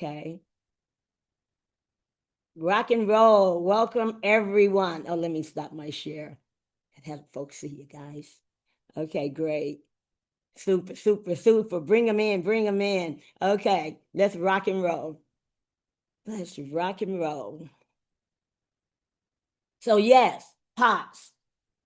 Okay. Rock and roll. Welcome, everyone. Oh, let me stop my share and have folks see you guys. Okay, great. Super, super, super. Bring them in, bring them in. Okay, let's rock and roll. Let's rock and roll. So, yes, pops.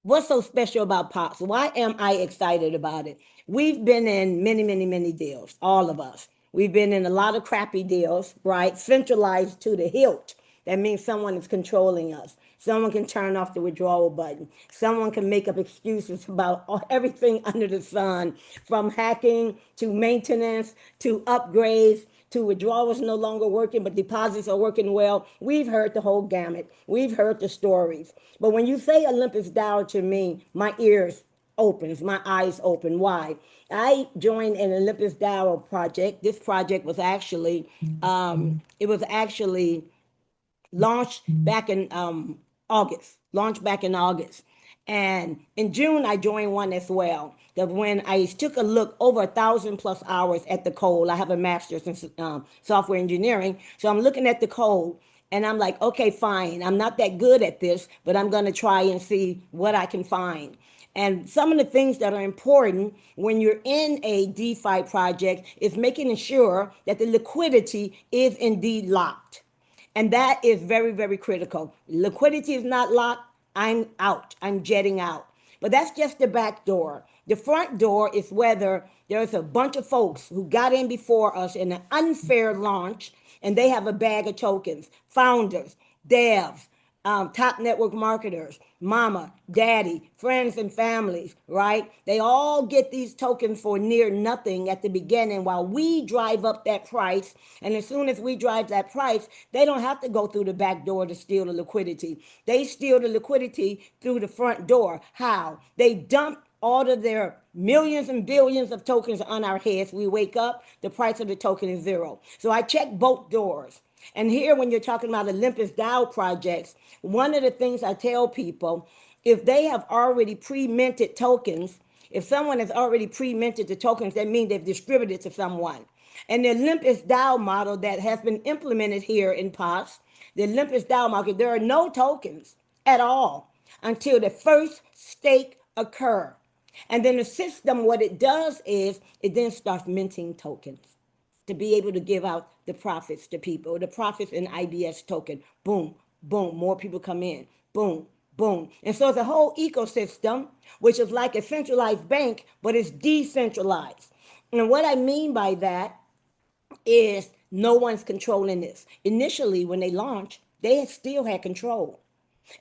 What's so special about pops? Why am I excited about it? We've been in many, many, many deals, all of us. We've been in a lot of crappy deals, right? Centralized to the hilt. That means someone is controlling us. Someone can turn off the withdrawal button. Someone can make up excuses about everything under the sun, from hacking to maintenance to upgrades to withdrawals no longer working, but deposits are working well. We've heard the whole gamut. We've heard the stories. But when you say Olympus Dow to me, my ears opens, my eyes open. Why? I joined an Olympus Dow project. This project was actually, it was actually launched back in August. Launched back in August. And in June, I joined one as well. That when I took a look over 1,000+ hours at the code, I have a master's in software engineering. So I'm looking at the code and I'm like, okay, fine. I'm not that good at this, but I'm going to try and see what I can find. And some of the things that are important when you're in a DeFi project is making sure that the liquidity is indeed locked. And that is very, very critical. Liquidity is not locked. I'm out. I'm jetting out. But that's just the back door. The front door is whether there's a bunch of folks who got in before us in an unfair launch and they have a bag of tokens, founders, devs, top network marketers, mama, daddy, friends, and families, right? They all get these tokens for near nothing at the beginning while we drive up that price. And as soon as we drive that price, they don't have to go through the back door to steal the liquidity. They steal the liquidity through the front door. How? They dump all of their millions and billions of tokens on our heads. We wake up, the price of the token is zero. So I check both doors. And here, when you're talking about Olympus Dow projects, one of the things I tell people, if they have already pre-minted tokens, if someone has already pre-minted the tokens, that means they've distributed to someone. And the Olympus Dow model that has been implemented here in POTS, the Olympus Dow market, there are no tokens at all until the first stake occur. And then the system, what it does is it then starts minting tokens to be able to give out the profits to people. The profits in IBS token. Boom, boom. More people come in. Boom, boom. And so it's a whole ecosystem, which is like a centralized bank, but it's decentralized. And what I mean by that is no one's controlling this. Initially, when they launched, they still had control.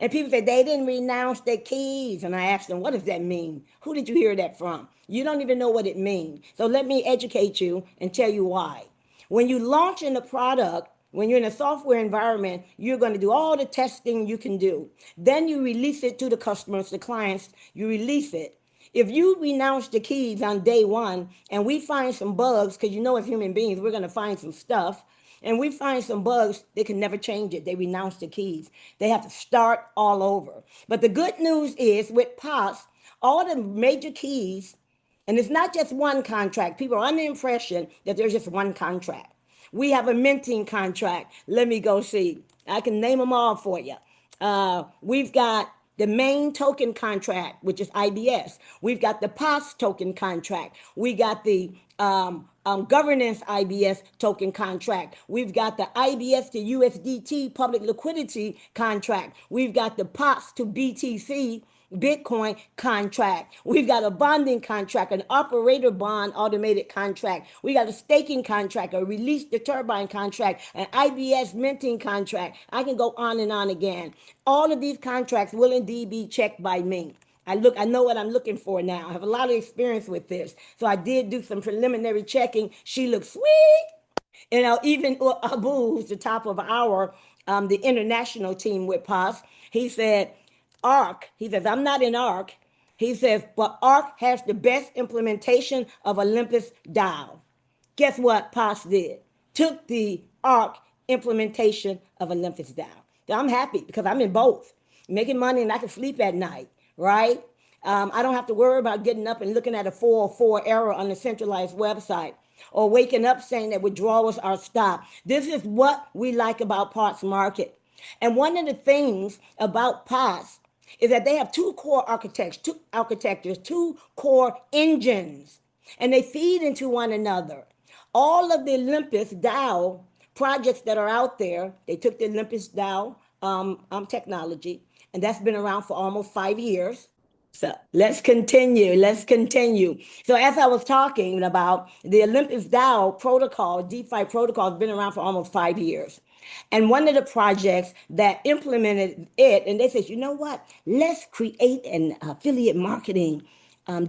And people say they didn't renounce their keys. And I asked them, what does that mean? Who did you hear that from? You don't even know what it means. So let me educate you and tell you why. When you launch in a product, when you're in a software environment, you're going to do all the testing you can do. Then you release it to the customers, the clients, you release it. If you renounce the keys on day one and we find some bugs, because you know as human beings, we're going to find some stuff, and we find some bugs, they can never change it. They renounce the keys. They have to start all over. But the good news is with POS, all the major keys, and it's not just one contract. People are under the impression that there's just one contract. We have a minting contract. Let me go see. I can name them all for you. We've got the main token contract, which is IBS. We've got the POS token contract. We got the governance IBS token contract. We've got the IBS to USDT public liquidity contract. We've got the POS to BTC Bitcoin contract. We've got a bonding contract, an operator bond automated contract. We got a staking contract, a release the turbine contract, an IBS minting contract. I can go on and on again. All of these contracts will indeed be checked by me. I know what I'm looking for now. I have a lot of experience with this. So I did do some preliminary checking. She looks sweet. Even Abu, who's the top of our the international team with POS, he said, ARC, he says, I'm not in ARC. He says, but ARC has the best implementation of Olympus DAO. Guess what POS did? Took the ARC implementation of Olympus DAO. So I'm happy because I'm in both, making money and I can sleep at night, right? I don't have to worry about getting up and looking at a 404 error on the centralized website. or waking up saying that withdrawals are stopped. This is what we like about POTS market. And one of the things about POTS is that they have two core architectures, two core engines, and they feed into one another. All of the Olympus DAO projects that are out there, they took the Olympus DAO technology, and that's been around for almost 5 years. So let's continue. Let's continue. So as I was talking about, the Olympus DAO protocol, DeFi protocol, has been around for almost 5 years. And one of the projects that implemented it, and they said, you know what? Let's create an affiliate marketing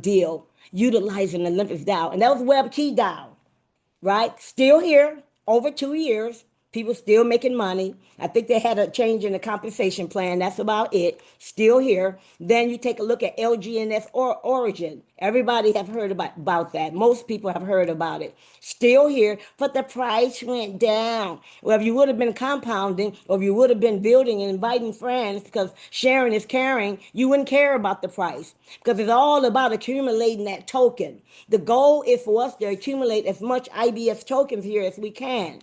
deal utilizing Olympus DAO. And that was WebKey DAO, right? Still here, over 2 years. People still making money. I think they had a change in the compensation plan. That's about it. Still here. Then you take a look at LGNS or Origin. Everybody have heard about that. Most people have heard about it. Still here, but the price went down. Well, if you would have been compounding, or if you would have been building and inviting friends, because sharing is caring, you wouldn't care about the price, because it's all about accumulating that token. The goal is for us to accumulate as much IBS tokens here as we can.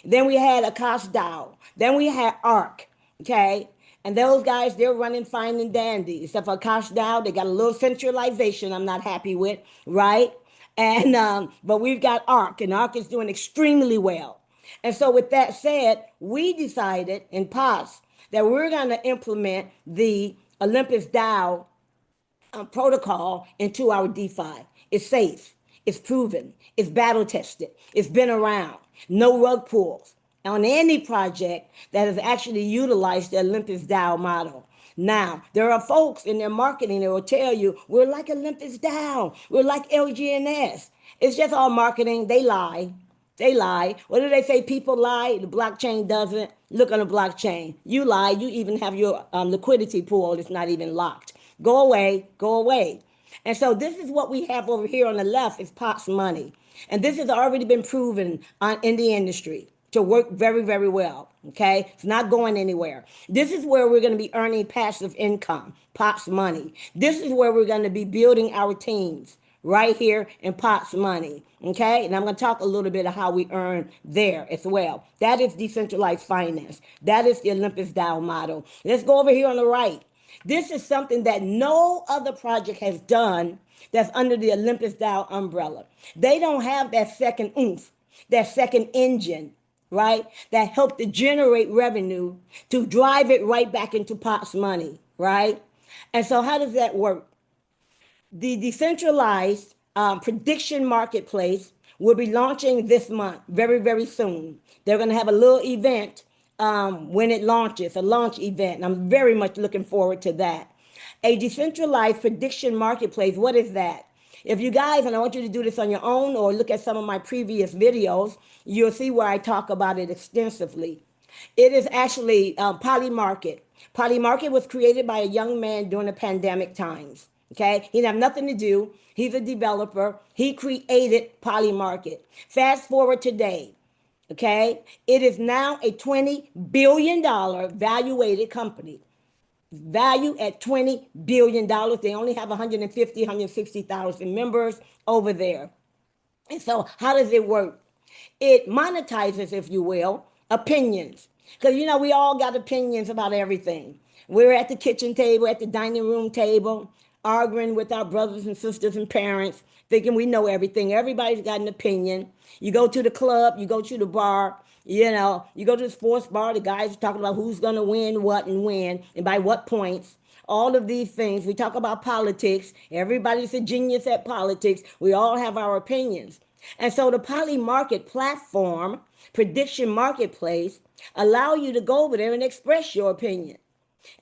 Then we had Akash DAO. Then we had ARC. Okay. And those guys, they're running fine and dandy. Except for Akash DAO, they got a little centralization I'm not happy with, right? And but we've got ARC, and ARC is doing extremely well. And so with that said, we decided in POS that we're going to implement the Olympus DAO protocol into our DeFi. It's safe. It's proven. It's battle tested. It's been around. No rug pulls on any project that has actually utilized the Olympus DAO model. Now, there are folks in their marketing that will tell you, we're like Olympus DAO. We're like LGNS. It's just all marketing. They lie. They lie. What do they say? People lie. The blockchain doesn't. Look on the blockchain. You lie. You even have your liquidity pool that's not even locked. Go away. Go away. And so this is what we have over here on the left is POTS money. And this has already been proven in the industry to work very, very well. Okay. It's not going anywhere. This is where we're going to be earning passive income, POTS money. This is where we're going to be building our teams right here in POTS money. Okay. And I'm going to talk a little bit of how we earn there as well. That is decentralized finance. That is the Olympus DAO model. Let's go over here on the right. This is something that no other project has done that's under the Olympus DAO umbrella. They don't have that second oomph, that second engine, right? That helped to generate revenue to drive it right back into POTS money, right? And so how does that work? The decentralized prediction marketplace will be launching this month, very, very soon. They're going to have a little event when it launches, a launch event. And I'm very much looking forward to that. A decentralized prediction marketplace, what is that? If you guys, and I want you to do this on your own or look at some of my previous videos, you'll see where I talk about it extensively. It is actually Polymarket. Polymarket was created by a young man during the pandemic times. Okay, he didn't have nothing to do. He's a developer. He created Polymarket. Fast forward today. Okay, it is now a $20 billion valuated company. Value at $20 billion. They only have 150, 160,000 members over there. And so how does it work? It monetizes, if you will, opinions. Because, you know, we all got opinions about everything. We're at the kitchen table, at the dining room table, arguing with our brothers and sisters and parents, thinking we know everything. Everybody's got an opinion. You go to the club, you go to the bar, you know, you go to the sports bar, the guys are talking about who's going to win what and when and by what points. All of these things. We talk about politics. Everybody's a genius at politics. We all have our opinions. And so the Poly Market platform, prediction marketplace, allow you to go over there and express your opinion.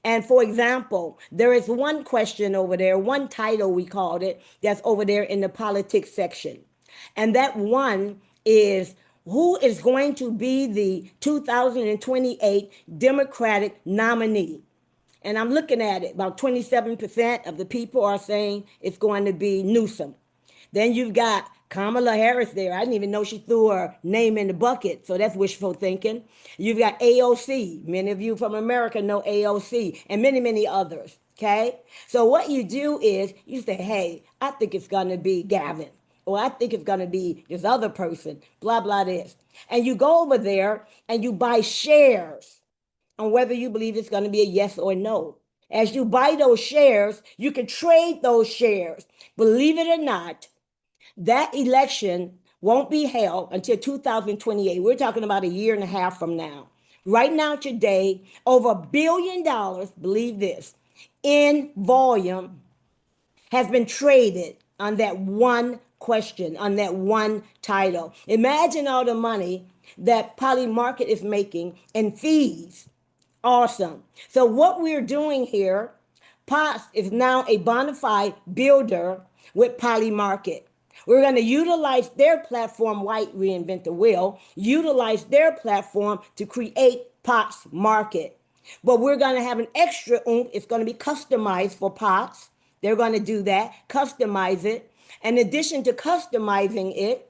And for example, there is one question over there, one title we called it, that's over there in the politics section. And that one is, who is going to be the 2028 Democratic nominee? And I'm looking at it, about 27% of the people are saying it's going to be Newsom. Then you've got Kamala Harris there. I didn't even know she threw her name in the bucket. So that's wishful thinking. You've got AOC. Many of you from America know AOC and many, many others. Okay. So what you do is you say, hey, I think it's going to be Gavin, or I think it's going to be this other person, blah, blah, this. And you go over there and you buy shares on whether you believe it's going to be a yes or no. As you buy those shares, you can trade those shares. Believe it or not, that election won't be held until 2028. We're talking about a year and a half from now. Right now, today, over $1 billion, believe this, in volume has been traded on that one question, on that one title. Imagine all the money that Poly Market is making in fees. Awesome. So what we're doing here, POTS is now a bona fide builder with Poly Market. We're going to utilize their platform, White Reinvent the Wheel, utilize their platform to create POTS Market. But we're going to have an extra oomph. It's going to be customized for POTS. They're going to do that, customize it. In addition to customizing it,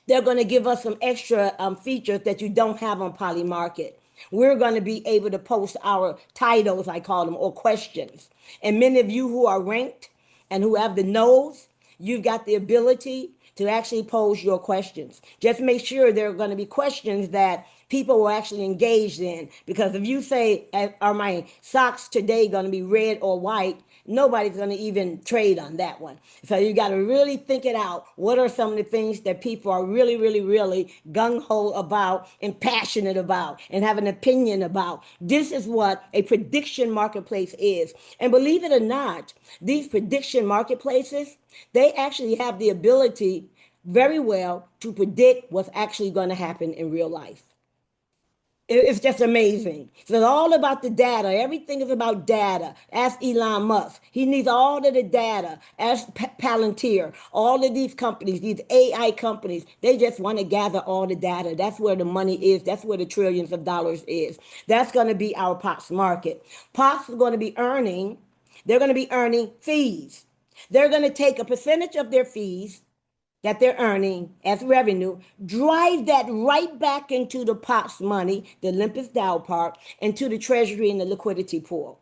they're going to give us some extra features that you don't have on Poly Market. We're going to be able to post our titles, I call them, or questions. And many of you who are ranked and who have the nose, you've got the ability to actually pose your questions. Just make sure there are going to be questions that people will actually engage in. Because if you say, are my socks today going to be red or white? Nobody's going to even trade on that one. So you got to really think it out. What are some of the things that people are really, really, really gung-ho about and passionate about and have an opinion about? This is what a prediction marketplace is. And believe it or not, these prediction marketplaces, they actually have the ability very well to predict what's actually going to happen in real life. It's just amazing. So it's all about the data. Everything is about data. Ask Elon Musk. He needs all of the data. Ask Palantir. All of these companies, these AI companies, they just want to gather all the data. That's where the money is. That's where the trillions of dollars is. That's going to be our POTS market. POTS is going to be earning, they're going to be earning fees. They're going to take a percentage of their fees that they're earning as revenue, drive that right back into the POTS money, the Olympus Dow Park, into the treasury and the liquidity pool.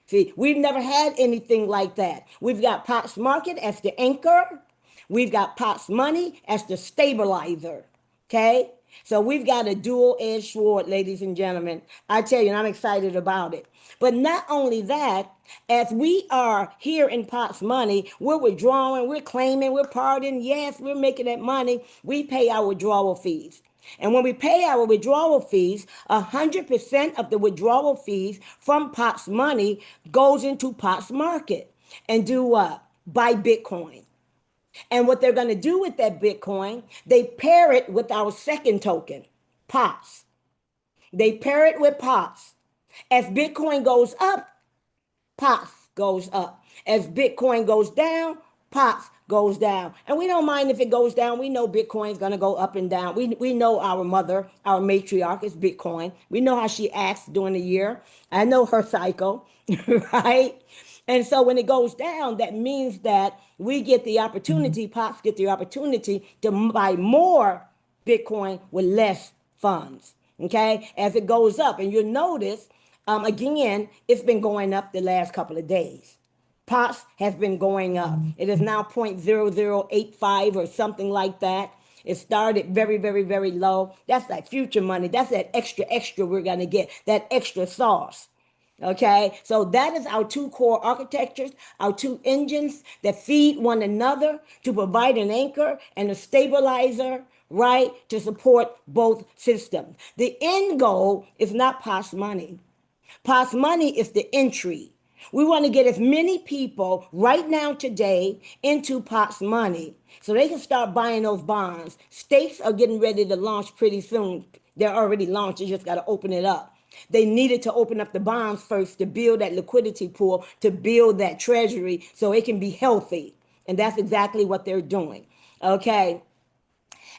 See, we've never had anything like that. We've got POTS market as the anchor. We've got POTS money as the stabilizer. Okay? So we've got a dual-edged sword, ladies and gentlemen. I tell you, and I'm excited about it. But not only that, as we are here in POTS money, we're withdrawing, we're claiming, we're partying. Yes, we're making that money. We pay our withdrawal fees. And when we pay our withdrawal fees, 100% of the withdrawal fees from POTS money goes into POTS market. And do what? Buy Bitcoin. And what they're going to do with that Bitcoin, they pair it with our second token, POTS. They pair it with POTS. As Bitcoin goes up, POTS goes up. As Bitcoin goes down, POTS goes down. And we don't mind if it goes down. We know Bitcoin's going to go up and down. We know our mother, our matriarch is Bitcoin. We know how she acts during the year. I know her cycle, right? And so when it goes down, that means that we get the opportunity, POTS get the opportunity to buy more Bitcoin with less funds, okay, as it goes up. And you'll notice, again, it's been going up the last couple of days. POTS has been going up. It is now 0.0085 or something like that. It started very, very, very low. That's like future money. That's that extra we're going to get, that extra sauce. Okay, so that is our two core architectures, our two engines that feed one another to provide an anchor and a stabilizer, right, to support both systems. The end goal is not POTS money. POTS money is the entry. We want to get as many people right now today into POTS money so they can start buying those bonds. States are getting ready to launch pretty soon. They're already launched. You just got to open it up. They needed to open up the bonds first to build that liquidity pool, to build that treasury so it can be healthy. And that's exactly what they're doing. Okay.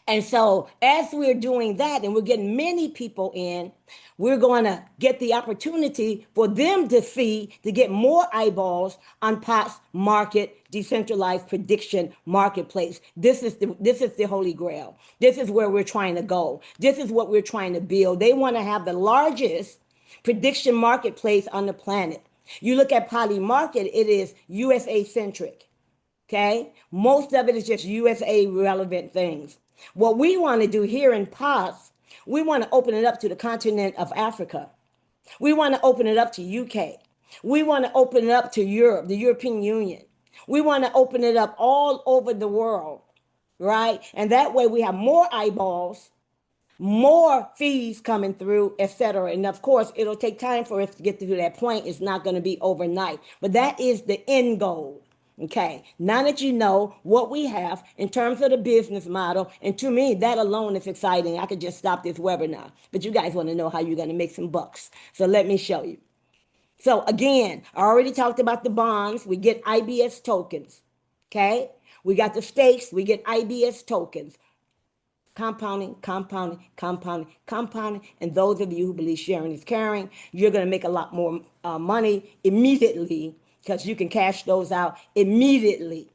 And so as we're doing that and we're getting many people in, we're going to get the opportunity for them to see, to get more eyeballs on POTS market, decentralized prediction marketplace. This is the holy grail. This is where we're trying to go. This is what we're trying to build. They want to have the largest prediction marketplace on the planet. You look at Poly Market, it is USA centric. Okay. Most of it is just USA relevant things. What we want to do here in POTS, we want to open it up to the continent of Africa. We want to open it up to UK. We want to open it up to Europe, the European Union. We want to open it up all over the world, right? And that way we have more eyeballs, more fees coming through, etc. And of course, it'll take time for us to get to that point. It's not going to be overnight, but that is the end goal. Okay, now that you know what we have in terms of the business model, and to me, that alone is exciting. I could just stop this webinar, but you guys want to know how you're going to make some bucks. So let me show you. So again, I already talked about the bonds. We get IBS tokens. Okay, we got the stakes. We get IBS tokens. Compounding, compounding, compounding, compounding. And those of you who believe sharing is caring, you're going to make a lot more money immediately because you can cash those out immediately.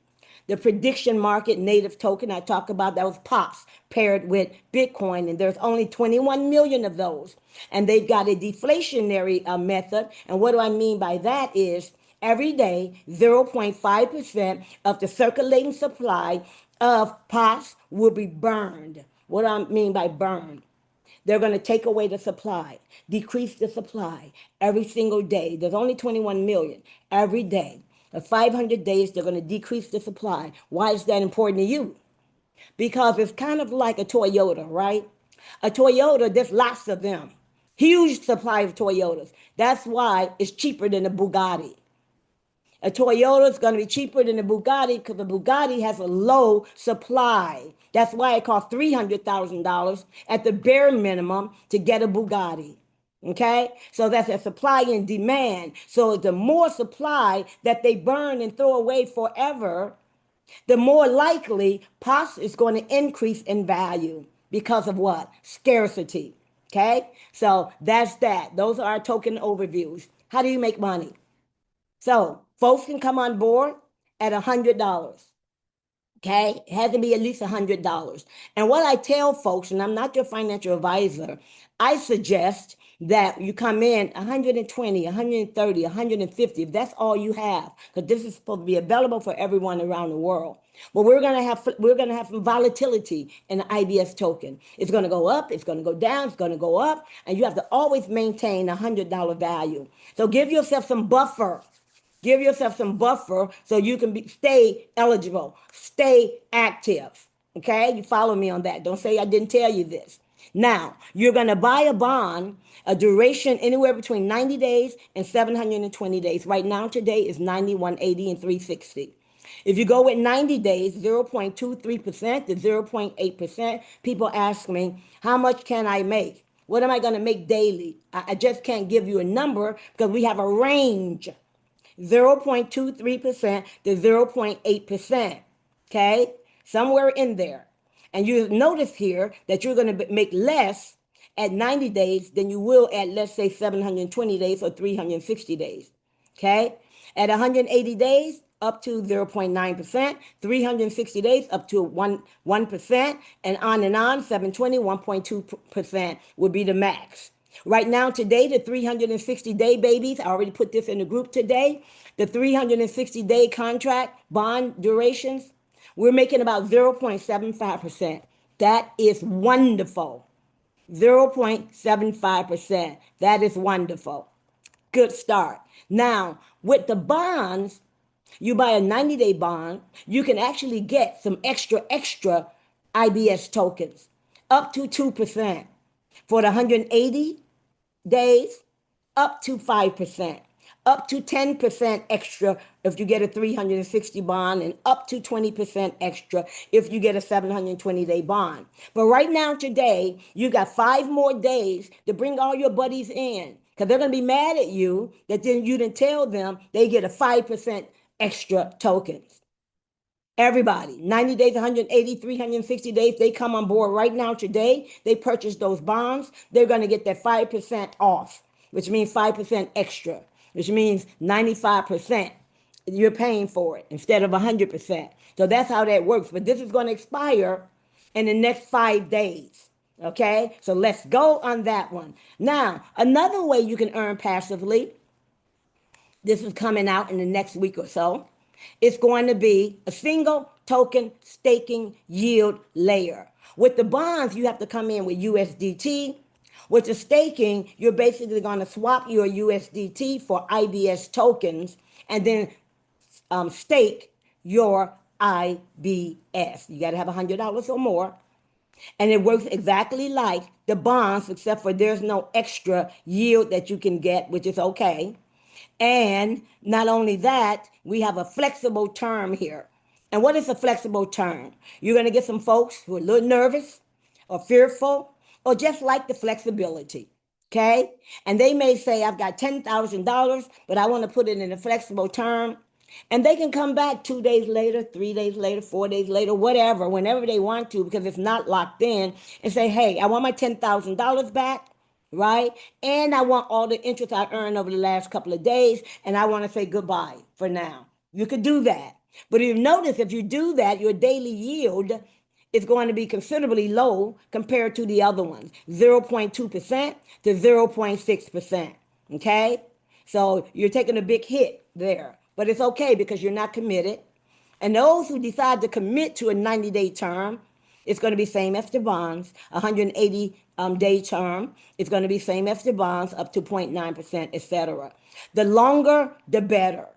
The prediction market native token I talked about, that was POPs paired with Bitcoin, and there's only 21 million of those. And they've got a deflationary method. And what do I mean by that is every day, 0.5% of the circulating supply of POPs will be burned. What do I mean by burned? They're going to take away the supply, decrease the supply every single day. There's only 21 million every day. For 500 days, they're going to decrease the supply. Why is that important to you? Because it's kind of like a Toyota, right? A Toyota, there's lots of them. Huge supply of Toyotas. That's why it's cheaper than a Bugatti. A Toyota is going to be cheaper than a Bugatti because the Bugatti has a low supply. That's why it costs $300,000 at the bare minimum to get a Bugatti. Okay, so that's a supply and demand. So the more supply that they burn and throw away forever, the more likely POS is going to increase in value because of what? Scarcity. Okay, so that's that. Those are our token overviews. How do you make money? So folks can come on board at $100. Okay, it has to be at least $100. And what I tell folks, and I'm not your financial advisor, I suggest that you come in 120, 130, 150, if that's all you have, because this is supposed to be available for everyone around the world. But we're gonna have some volatility in the IBS token. It's gonna go up, it's gonna go down, it's gonna go up, and you have to always maintain $100 value. So give yourself some buffer. Give yourself some buffer so you can stay eligible, stay active. Okay, you follow me on that. Don't say I didn't tell you this. Now, you're going to buy a bond, a duration anywhere between 90 days and 720 days. Right now, today is 90, 180, and 360. If you go with 90 days, 0.23% to 0.8%, people ask me, how much can I make? What am I going to make daily? I just can't give you a number because we have a range. 0.23% to 0.8%. Okay? Somewhere in there. And you notice here that you're going to make less at 90 days than you will at, let's say, 720 days or 360 days. Okay? At 180 days, up to 0.9%, 360 days, up to 1%, and on, 720, 1.2% would be the max. Right now, today, the 360-day babies, I already put this in the group today, the 360-day contract bond durations, we're making about 0.75%. That is wonderful. 0.75%. That is wonderful. Good start. Now, with the bonds, you buy a 90-day bond, you can actually get some extra IBS tokens, up to 2%. For the 180 days, up to 5%, up to 10% extra if you get a 360 bond, and up to 20% extra if you get a 720-day bond. But right now, today, you got 5 more days to bring all your buddies in, because they're going to be mad at you that then you didn't tell them they get a 5% extra tokens. Everybody, 90 days, 180, 360 days, they come on board right now today. They purchase those bonds. They're going to get that 5% off, which means 5% extra, which means 95%. You're paying for it instead of 100%. So that's how that works. But this is going to expire in the next 5 days. Okay, so let's go on that one. Now, another way you can earn passively, this is coming out in the next week or so, It's going to be a single token staking yield layer. With the bonds, you have to come in with USDT. With the staking, you're basically going to swap your USDT for IBS tokens and then stake your IBS. You got to have $100 or more. And it works exactly like the bonds, except for there's no extra yield that you can get, which is okay. And not only that, we have a flexible term here. And what is a flexible term? You're going to get some folks who are a little nervous or fearful or just like the flexibility. Okay. And they may say, I've got $10,000, but I want to put it in a flexible term. And they can come back 2 days later, 3 days later, 4 days later, whatever, whenever they want to, because it's not locked in, and say, hey, I want my $10,000 back, right? And I want all the interest I earned over the last couple of days, and I want to say goodbye for now. You could do that. But you notice if you do that, your daily yield is going to be considerably low compared to the other ones, 0.2% to 0.6%. Okay? So you're taking a big hit there, but it's okay because you're not committed. And those who decide to commit to a 90-day term, it's going to be same as the bonds. 180 day term, it's going to be same as the bonds, up to 0.9%, etc. The longer, the better.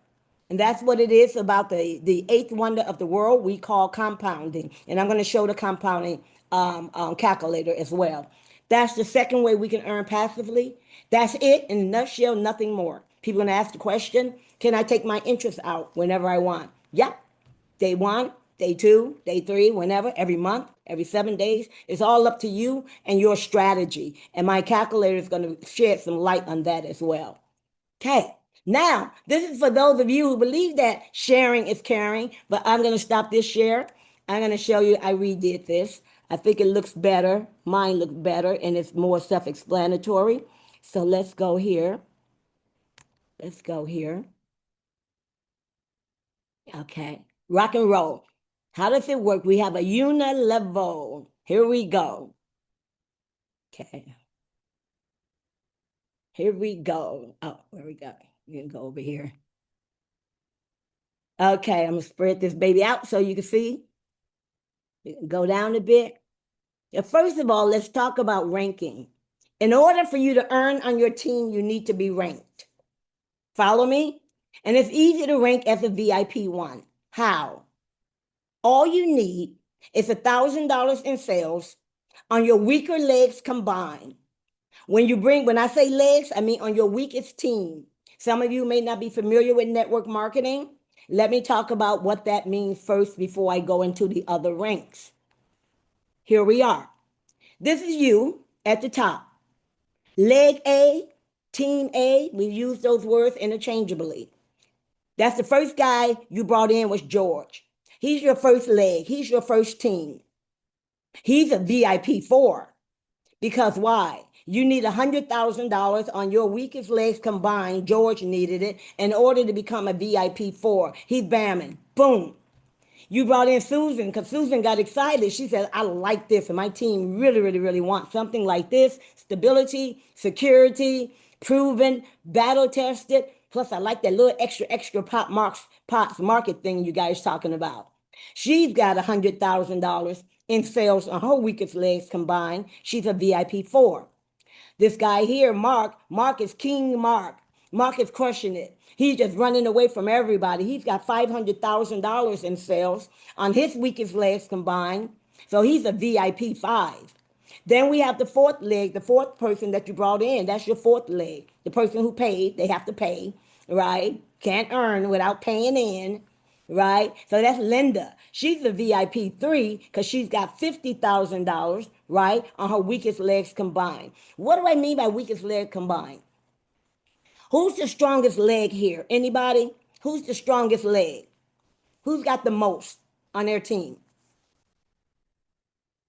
And that's what it is about the eighth wonder of the world we call compounding. And I'm going to show the compounding calculator as well. That's the second way we can earn passively. That's it in a nutshell, nothing more. People are going to ask the question, can I take my interest out whenever I want? Yep. Day one, day two, day three, whenever, every month, every 7 days. It's all up to you and your strategy. And my calculator is going to shed some light on that as well. Okay. Now, this is for those of you who believe that sharing is caring, but I'm going to stop this share. I'm going to show you, I redid this. I think it looks better. Mine looks better, and it's more self-explanatory. So let's go here. Let's go here. Okay. Rock and roll. How does it work? We have a UNILEVEL. Here we go. Okay. Here we go. Oh, where we go? You can go over here. Okay, I'm gonna spread this baby out so you can see. You can go down a bit. First of all, let's talk about ranking. In order for you to earn on your team, you need to be ranked. Follow me? And it's easy to rank as a VIP one. How? All you need is $1,000 in sales on your weaker legs combined. When I say legs, I mean on your weakest team. Some of you may not be familiar with network marketing. Let me talk about what that means first before I go into the other ranks. Here we are. This is you at the top. Leg A, team A, we use those words interchangeably. That's the first guy you brought in was George. He's your first leg. He's your first team. He's a VIP 4. Because why? You need $100,000 on your weakest legs combined. George needed it in order to become a VIP 4. He's bamming. Boom. You brought in Susan because Susan got excited. She said, I like this. And my team really, really, really wants something like this. Stability, security, proven, battle tested. Plus, I like that little extra pops market thing you guys talking about. She's got $100,000 in sales on her weakest legs combined. She's a VIP 4. This guy here, Mark is King Mark. Mark is crushing it. He's just running away from everybody. He's got $500,000 in sales on his weakest legs combined. So he's a VIP 5. Then we have the fourth leg, the fourth person that you brought in. That's your fourth leg. The person who paid, they have to pay, right? Can't earn without paying in, right? So that's Linda. She's a VIP 3 because she's got $50,000, right, on her weakest legs combined. What do I mean by weakest leg combined? Who's the strongest leg here? Anybody? Who's the strongest leg? Who's got the most on their team?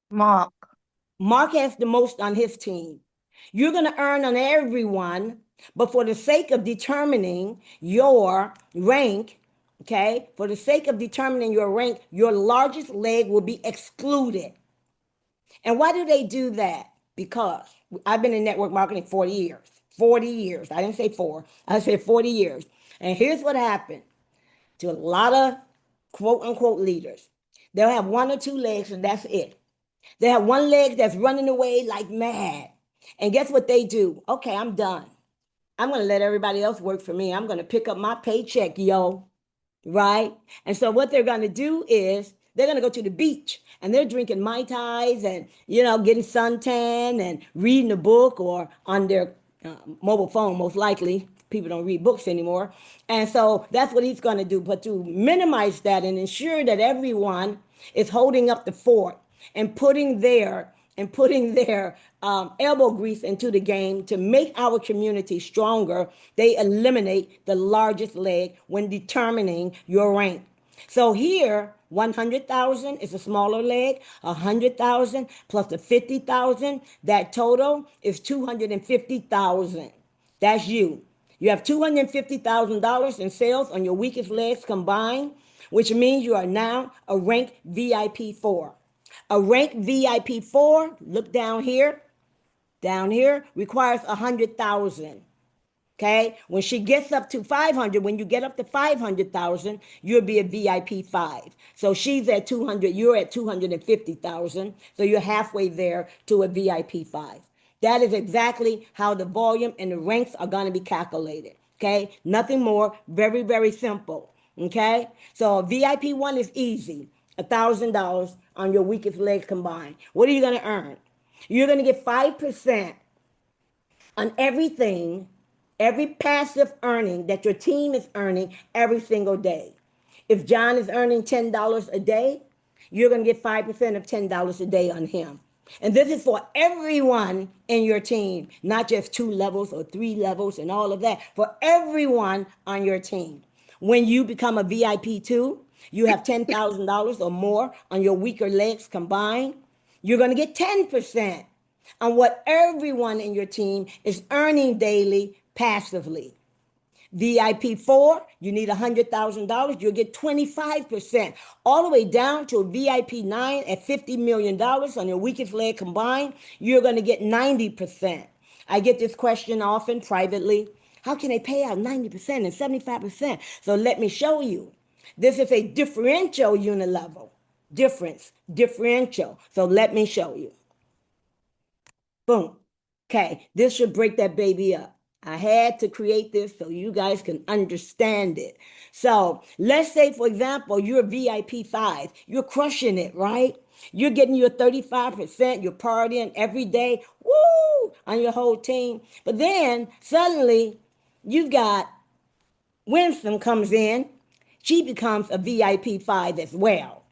Mark. Mark has the most on his team. You're going to earn on everyone, but for the sake of determining your rank, okay, for the sake of determining your rank, your largest leg will be excluded. And why do they do that? Because I've been in network marketing 40 years. 40 years. I didn't say 4. I said 40 years. And here's what happened. to a lot of quote unquote leaders. They'll have one or two legs and that's it. They have one leg that's running away like mad. And guess what they do? Okay, I'm done. I'm going to let everybody else work for me. I'm going to pick up my paycheck, yo. Right? And so what they're going to do is they're going to go to the beach and they're drinking Mai Tais and, getting suntan and reading a book or on their mobile phone, most likely. People don't read books anymore. And so that's what he's going to do. But to minimize that and ensure that everyone is holding up the fort and putting their elbow grease into the game to make our community stronger, they eliminate the largest leg when determining your rank. So here, 100,000 is a smaller leg, 100,000 plus the 50,000, that total is 250,000. That's you. You have $250,000 in sales on your weakest legs combined, which means you are now a rank VIP 4. A rank VIP 4, look down here, requires 100,000. Okay, when she gets up to 500, when you get up to 500,000, you'll be a VIP 5. So she's at 200, you're at 250,000. So you're halfway there to a VIP 5. That is exactly how the volume and the ranks are going to be calculated. Okay, nothing more, very, very simple. Okay, so a VIP 1 is easy, $1,000 on your weakest legs combined. What are you going to earn? You're going to get 5% on everything, every passive earning that your team is earning every single day. If John is earning $10 a day, you're going to get 5% of $10 a day on him. And this is for everyone in your team, not just 2 levels or 3 levels and all of that, for everyone on your team. When you become a VIP 2, you have $10,000 or more on your weaker legs combined, you're going to get 10% on what everyone in your team is earning daily passively. VIP 4, you need $100,000, you'll get 25%, all the way down to a VIP 9 at $50 million on your weakest leg combined, you're going to get 90%. I get this question often privately. How can they pay out 90% and 75%? So let me show you. This is a differential UNILEVEL. Differential. So let me show you. Boom. Okay, this should break that baby up. I had to create this so you guys can understand it. So let's say, for example, you're VIP 5. You're crushing it, right? You're getting your 35%. You're partying every day. Woo! On your whole team. But then suddenly you've got Winsome comes in. She becomes a VIP 5 as well.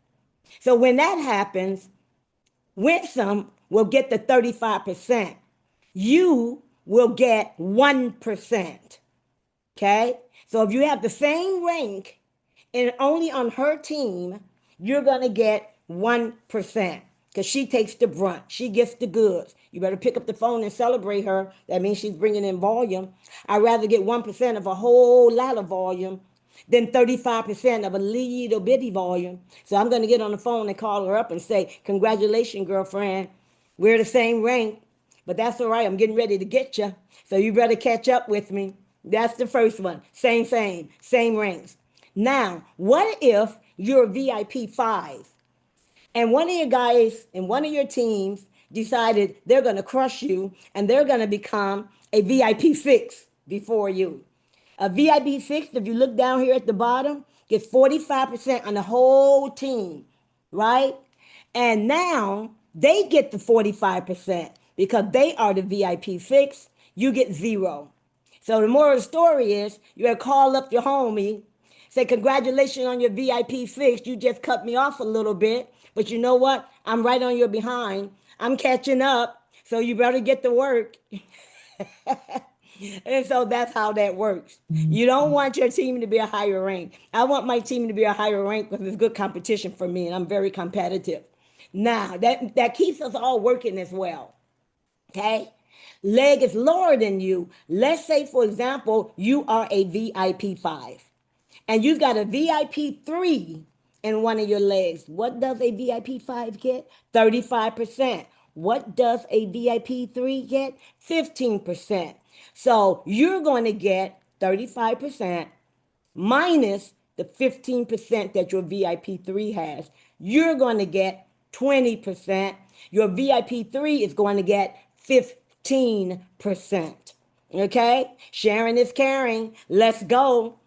So when that happens, Winsome will get the 35%. You will get 1%. Okay? So if you have the same rank and only on her team, you're going to get 1% because she takes the brunt. She gets the goods. You better pick up the phone and celebrate her. That means she's bringing in volume. I'd rather get 1% of a whole lot of volume than 35% of a little bitty volume. So I'm going to get on the phone and call her up and say, congratulations, girlfriend. We're the same rank, but that's all right. I'm getting ready to get you. So you better catch up with me. That's the first one. Same ranks. Now, what if you're a VIP 5 and one of your guys and one of your teams decided they're going to crush you and they're going to become a VIP 6 before you? A VIP 6, if you look down here at the bottom, gets 45% on the whole team, right? And now they get the 45% because they are the VIP 6. You get 0. So the moral of the story is you gotta call up your homie, say, congratulations on your VIP 6. You just cut me off a little bit, but you know what? I'm right on your behind. I'm catching up, so you better get to work. And so that's how that works. You don't want your team to be a higher rank. I want my team to be a higher rank because it's good competition for me and I'm very competitive. Now, that keeps us all working as well. Okay? Leg is lower than you. Let's say, for example, you are a VIP 5 and you've got a VIP 3 in one of your legs. What does a VIP 5 get? 35%. What does a VIP 3 get? 15%. So you're going to get 35% minus the 15% that your VIP 3 has. You're going to get 20%. Your VIP 3 is going to get 15%. Okay? Sharing is caring. Let's go.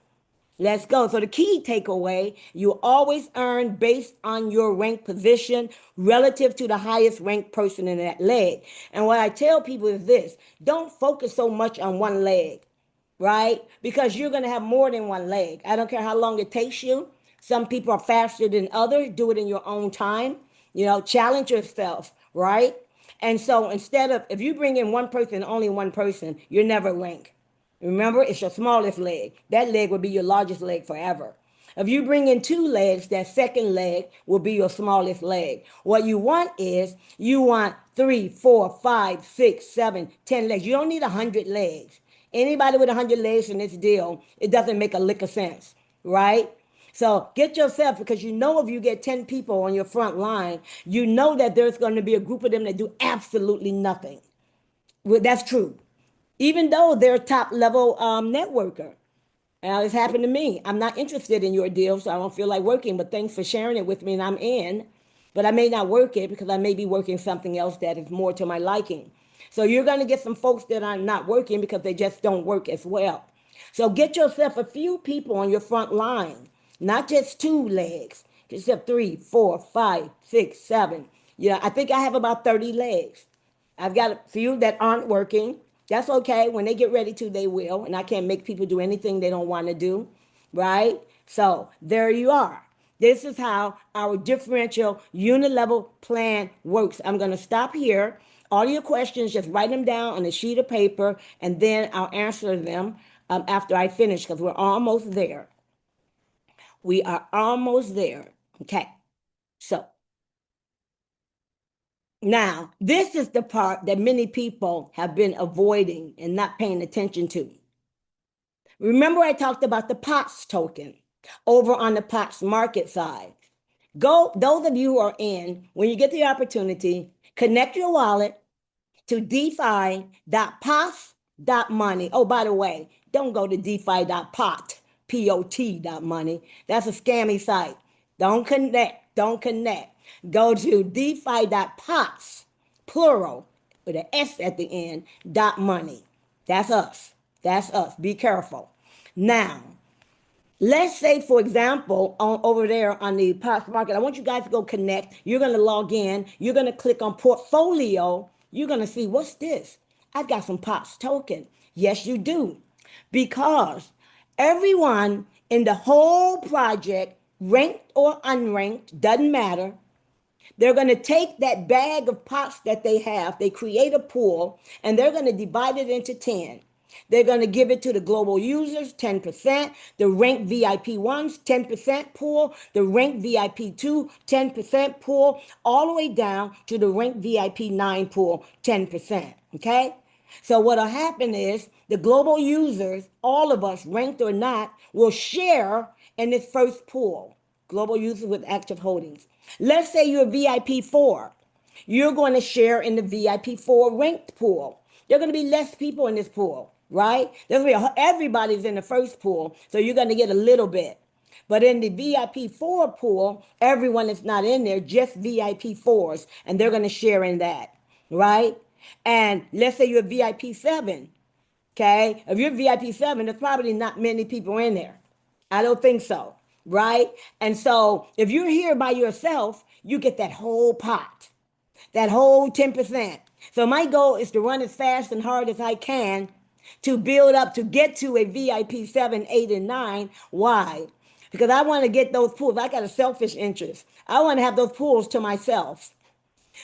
Let's go. So the key takeaway, you always earn based on your rank position relative to the highest ranked person in that leg. And what I tell people is this, don't focus so much on one leg, right? Because you're going to have more than one leg. I don't care how long it takes you. Some people are faster than others. Do it in your own time. Challenge yourself, right? And so instead of, if you bring in one person, only one person, you're never ranked. Remember, it's your smallest leg. That leg will be your largest leg forever. If you bring in two legs, that second leg will be your smallest leg. What you want is you want 3, 4, 5, 6, 7, 10 legs. You don't need 100 legs. Anybody with 100 legs in this deal, it doesn't make a lick of sense, right? So get yourself, because if you get 10 people on your front line, you know that there's going to be a group of them that do absolutely nothing. Well, that's true. Even though they're a top level networker. It's happened to me. I'm not interested in your deal, so I don't feel like working, but thanks for sharing it with me, and I'm in. But I may not work it because I may be working something else that is more to my liking. So you're going to get some folks that are not working because they just don't work as well. So get yourself a few people on your front line, not just two legs. Get yourself 3, 4, 5, 6, 7. I think I have about 30 legs. I've got a few that aren't working. That's okay. When they get ready to, they will. And I can't make people do anything they don't want to do, right? So there you are. This is how our differential unilevel plan works. I'm going to stop here. All your questions, just write them down on a sheet of paper, and then I'll answer them after I finish, because we're almost there. We are almost there. Okay. So now, this is the part that many people have been avoiding and not paying attention to. Remember, I talked about the POTS token over on the POTS market side. Those of you who are in, when you get the opportunity, connect your wallet to defi.pos.money. Oh, by the way, don't go to defi.pot, P-O-T.money. That's a scammy site. Don't connect. Go to defi.pots, plural, with an S at the end, .money. That's us. That's us. Be careful. Now, let's say, for example, over there on the POTS market, I want you guys to go connect. You're going to log in. You're going to click on portfolio. You're going to see, what's this? I've got some POTS token. Yes, you do. Because everyone in the whole project, ranked or unranked, doesn't matter, they're going to take that bag of pots that they have, they create a pool, and they're going to divide it into 10. They're going to give it to the global users, 10%, the ranked VIP ones, 10% pool, the ranked VIP 2, 10% pool, all the way down to the ranked VIP 9 pool, 10%. Okay? So what'll happen is the global users, all of us, ranked or not, will share in this first pool. Global users with active holdings. Let's say you're VIP 4. You're going to share in the VIP 4 ranked pool. There are going to be less people in this pool, right? Everybody's in the first pool, so you're going to get a little bit. But in the VIP 4 pool, everyone is not in there, just VIP 4s, and they're going to share in that, right? And let's say you're VIP 7, okay? If you're VIP 7, there's probably not many people in there. I don't think so, right? And so if you're here by yourself, you get that whole pot, that whole 10%. So my goal is to run as fast and hard as I can to build up to get to a VIP 7, 8, and 9. Why? Because I want to get those pools. I got a selfish interest. I want to have those pools to myself.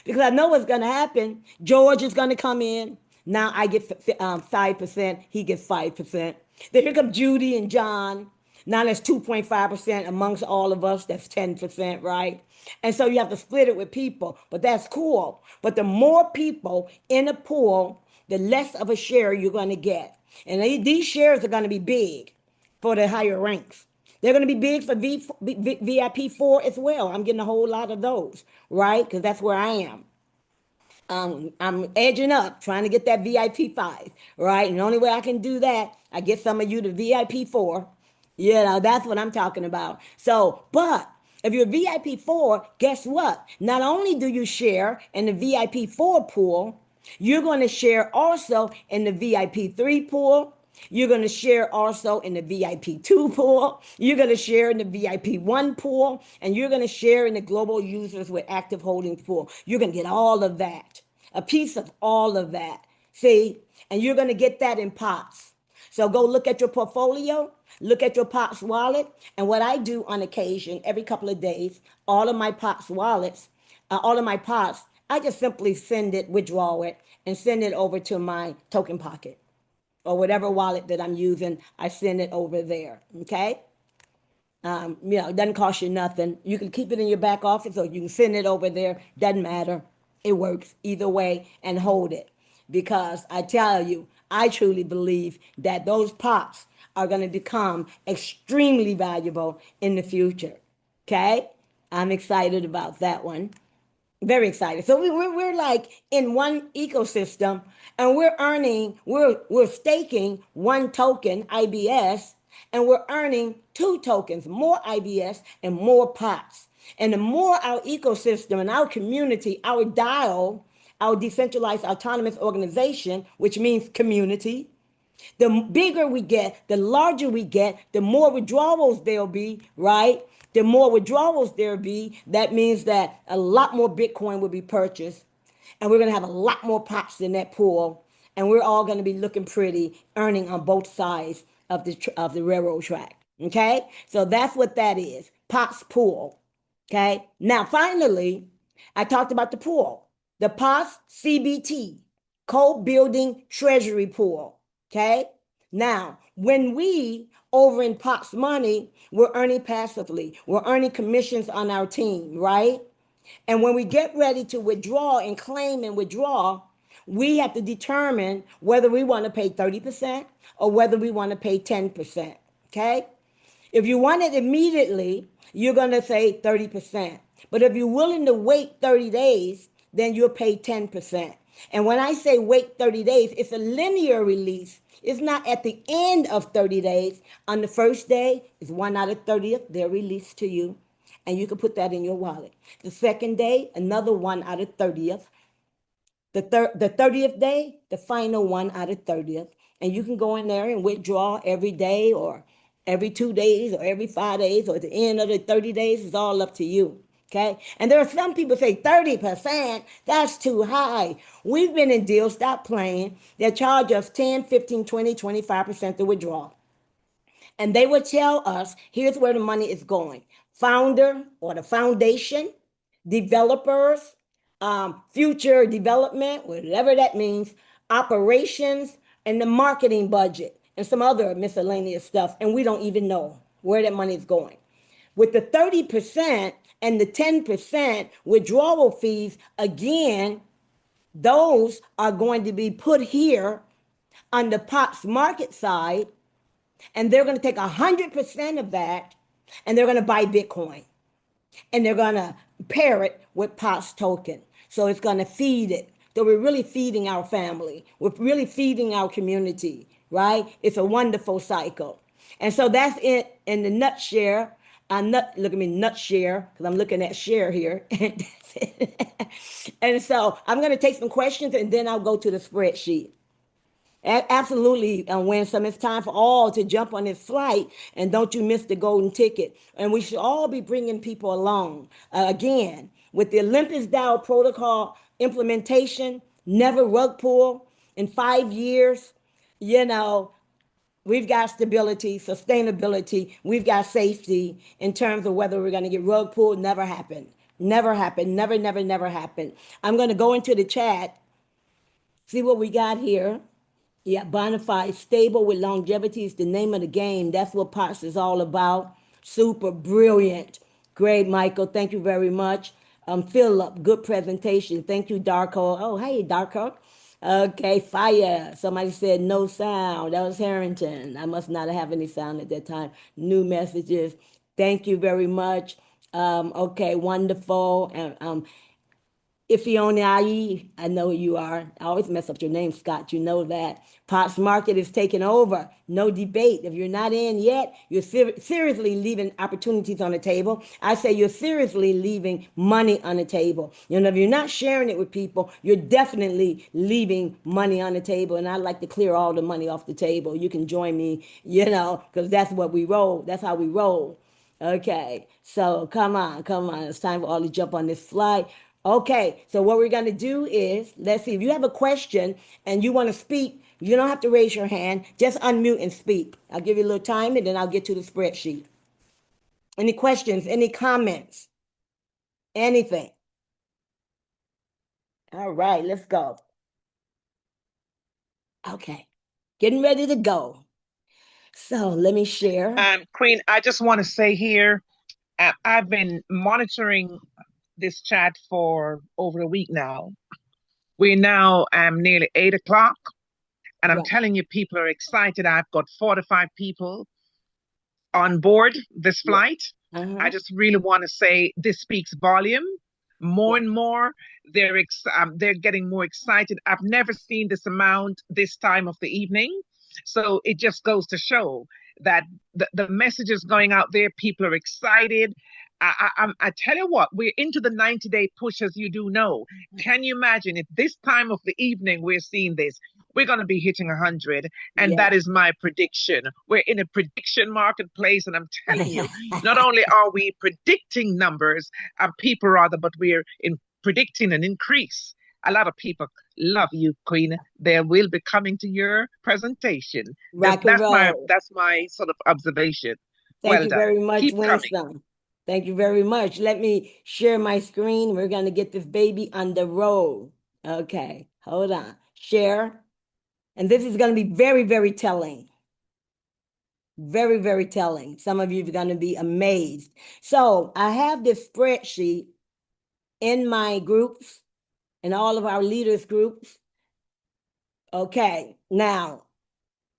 Because I know what's going to happen. George is going to come in. Now I get 5%. He gets 5%. Then here come Judy and John. Now that's 2.5% amongst all of us. That's 10%, right? And so you have to split it with people. But that's cool. But the more people in a pool, the less of a share you're going to get. And these shares are going to be big for the higher ranks. They're going to be big for VIP 4 as well. I'm getting a whole lot of those, right? Because that's where I am. I'm edging up, trying to get that VIP 5, right? And the only way I can do that, I get some of you to VIP 4. You know, that's what I'm talking about. So, but if you're VIP4, guess what? Not only do you share in the VIP4 pool, you're going to share also in the VIP3 pool. You're going to share also in the VIP2 pool. You're going to share in the VIP1 pool. And you're going to share in the global users with active holdings pool. You're going to get all of that, a piece of all of that. See? And you're going to get that in pots. So go look at your portfolio, look at your POTS wallet. And what I do on occasion, every couple of days, all of my POTS wallets, all of my POTS, I just simply send it, withdraw it, and send it over to my token pocket or whatever wallet that I'm using. I send it over there. Okay. It doesn't cost you nothing. You can keep it in your back office or you can send it over there. Doesn't matter. It works either way, and hold it. Because I tell you, I truly believe that those pops are going to become extremely valuable in the future. Okay? I'm excited about that one. Very excited. So we're like in one ecosystem, and we're staking one token, IBS, and we're earning two tokens, more IBS and more POTS. And the more our ecosystem and our community, our DAO, our decentralized autonomous organization, which means community, the bigger we get, the larger we get, the more withdrawals there'll be, right? The more withdrawals there'll be, that means that a lot more Bitcoin will be purchased. And we're going to have a lot more pots in that pool. And we're all going to be looking pretty, earning on both sides of the railroad track. Okay? So that's what that is. Pots pool. Okay? Now, finally, I talked about the pool. The POS CBT, co-building treasury pool. Okay. Now, when we over in Pop's money, we're earning passively. We're earning commissions on our team, right? And when we get ready to withdraw and claim and withdraw, we have to determine whether we want to pay 30% or whether we want to pay 10%. Okay. If you want it immediately, you're going to say 30%. But if you're willing to wait 30 days, then you'll pay 10%. And when I say wait 30 days, it's a linear release. It's not at the end of 30 days. On the first day, it's 1 out of 30th, they're released to you. And you can put that in your wallet. The second day, another 1 out of 30th. The 30th day, the final 1 out of 30th. And you can go in there and withdraw every day or every 2 days or every 5 days or at the end of the 30 days. It's all up to you. Okay. And there are some people say 30%, that's too high. We've been in deals, stop playing. They charge us 10, 15, 20, 25% to withdraw. And they would tell us, here's where the money is going. Founder or the foundation, developers, future development, whatever that means, operations, and the marketing budget, and some other miscellaneous stuff. And we don't even know where that money is going. With the 30% and the 10% withdrawal fees, again, those are going to be put here on the POPs market side, and they're going to take 100% of that and they're going to buy Bitcoin and they're going to pair it with POPs token. So it's going to feed it. So we're really feeding our family. We're really feeding our community, right? It's a wonderful cycle. And so that's it in the nutshell. Look at me, nut share, because I'm looking at share here. And so I'm going to take some questions and then I'll go to the spreadsheet. Absolutely, Winsome. It's time for all to jump on this flight, and don't you miss the golden ticket. And we should all be bringing people along. Again, with the Olympus DAO protocol implementation, never rug pull in 5 years, you know, we've got stability, sustainability, we've got safety in terms of whether we're going to get rug pulled. Never happened. Never happened. Never, never, never happened. I'm going to go into the chat, see what we got here. Yeah, bonafide, stable with longevity is the name of the game. That's what POTS is all about. Super brilliant. Great, Michael. Thank you very much. Philip, good presentation. Thank you, Darko. Oh, hey, Darko. Okay, fire. Somebody said no sound. That was Harrington. I must not have any sound at that time. New messages. Thank you very much. Okay, wonderful. And Ifeonai, I know you are. I always mess up your name, Scott. You know that. Pot's Market is taking over. No debate. If you're not in yet, you're seriously leaving opportunities on the table. I say you're seriously leaving money on the table. If you're not sharing it with people, you're definitely leaving money on the table. And I like to clear all the money off the table. You can join me, because that's what we roll. That's how we roll. Okay, so come on. It's time for all to jump on this flight. Okay, so what we're going to do is, let's see, if you have a question and you want to speak, you don't have to raise your hand. Just unmute and speak. I'll give you a little time and then I'll get to the spreadsheet. Any questions, any comments, anything? All right, let's go. Okay, getting ready to go. So let me share. Queen, I just want to say here, I've been monitoring this chat for over a week now. We're now nearly 8 o'clock, and I'm Right. telling you, people are excited. I've got 45 people on board this Yeah. flight. Uh-huh. I just really want to say this speaks volume. More Yeah. and more, they're getting more excited. I've never seen this amount this time of the evening, so it just goes to show that the messages going out there, people are excited. I tell you what, we're into the 90-day push, as you do know. Can you imagine if this time of the evening we're seeing this? We're going to be hitting 100. And Yeah. that is my prediction. We're in a prediction marketplace. And I'm telling you, not only are we predicting numbers, people rather, but we're in predicting an increase. A lot of people love you, Queen. They will be coming to your presentation. Rock and roll. That's my sort of observation. Thank Well you done. very much, Keep coming. Winston. Thank you very much. Let me share my screen. We're going to get this baby on the road. Okay, hold on. Share. And this is going to be very, very telling. Very, very telling. Some of you are going to be amazed. So I have this spreadsheet in my groups, in all of our leaders groups. Okay, now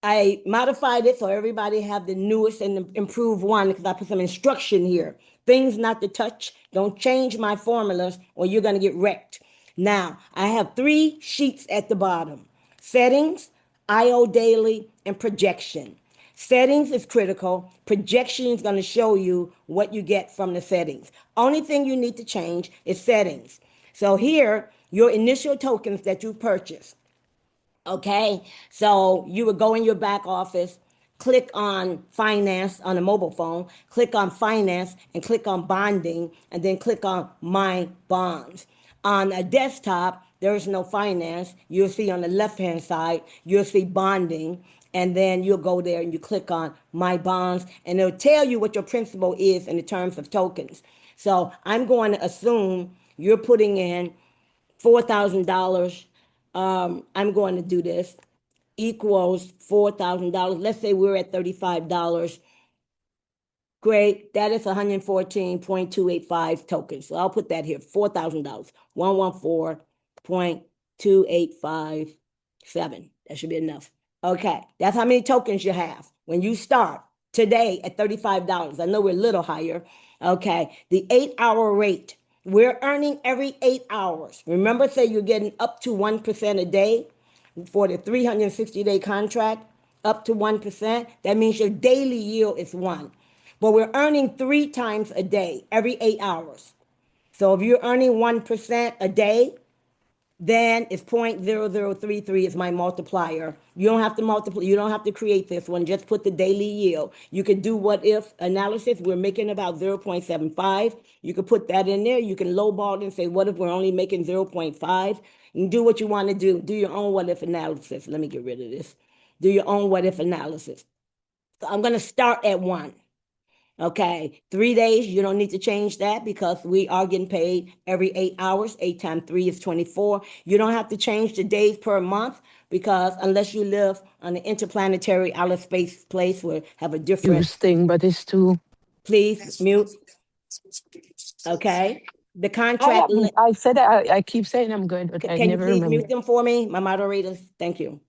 I modified it so everybody have the newest and improved one because I put some instruction here. Things not to touch. Don't change my formulas or you're going to get wrecked. Now, I have 3 sheets at the bottom. Settings, IO daily, and projection. Settings is critical. Projection is going to show you what you get from the settings. Only thing you need to change is settings. So here, your initial tokens that you purchase. Okay, so you would go in your back office, click on finance on a mobile phone, click on finance and click on bonding, and then click on my bonds. On a desktop, there is no finance. You'll see on the left hand side, you'll see bonding, and then you'll go there and you click on my bonds, and it'll tell you what your principal is in the terms of tokens. So I'm going to assume you're putting in $4,000. I'm going to do this, equals $4,000. Let's say we're at $35. Great. That is 114.285 tokens. So I'll put that here, $4,000, 114.2857. That should be enough. Okay, that's how many tokens you have when you start today at $35. I know we're a little higher. Okay, the 8-hour rate. We're earning every 8 hours. Remember, say you're getting up to 1% a day for the 360-day contract, up to 1%. That means your daily yield is 1. But we're earning 3 times a day, every 8 hours. So if you're earning 1% a day, then it's 0.0033 is my multiplier. You don't have to multiply, you don't have to create this one, just put the daily yield. You can do what if analysis, we're making about 0.75. You can put that in there. You can lowball it and say, what if we're only making 0.5? You can do what you want to do. Do your own what if analysis. Let me get rid of this. Do your own what if analysis. So I'm going to start at 1. Okay, 3 days, you don't need to change that because we are getting paid every 8 hours. 8 times 3 is 24. You don't have to change the days per month because unless you live on an interplanetary outer space place where have a different, Thing, but it's too. please mute. Okay, the I contract, haven't. I said I keep saying I'm good, but I can you never please remember. mute them for me, my moderators? Thank you.